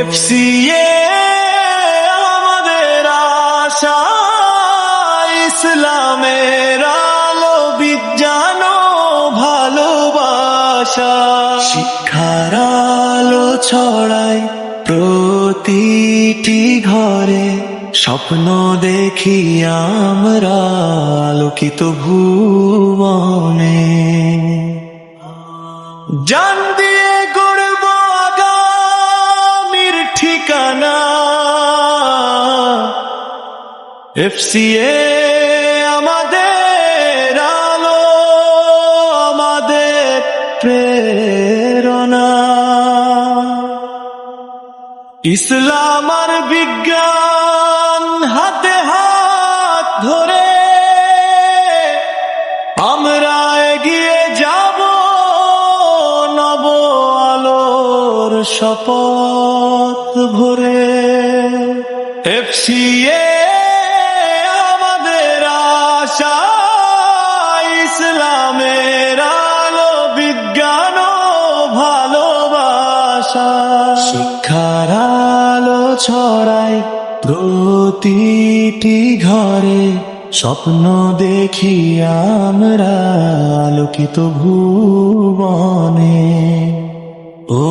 FCA আমাদের আশা, ইসলামের আলো, বিজ্ঞান ও ভালোবাসা। শিক্ষার আলো ছড়ায় প্রতিটি ঘরে, স্বপ্ন দেখি আমরা আলোকিত ভুবনে। জান দিয়ে গড়ব আগামীর ঠিকানা, এফসিএ আমাদের আলো, আমাদের প্রেরণা। ইসলাম আর বিজ্ঞান হাতে হাত ধরে আমরা এগিয়ে যাব নব আলোর শপথ ভরে। এফসিএ আমাদের আশা, ইসলামের আলো, বিজ্ঞান ও ভালোবাসা। শিক্ষার আলো ছড়ায় প্রতিটি ঘরে, স্বপ্ন দেখি আমরা আলোকিত ভুবনে। ও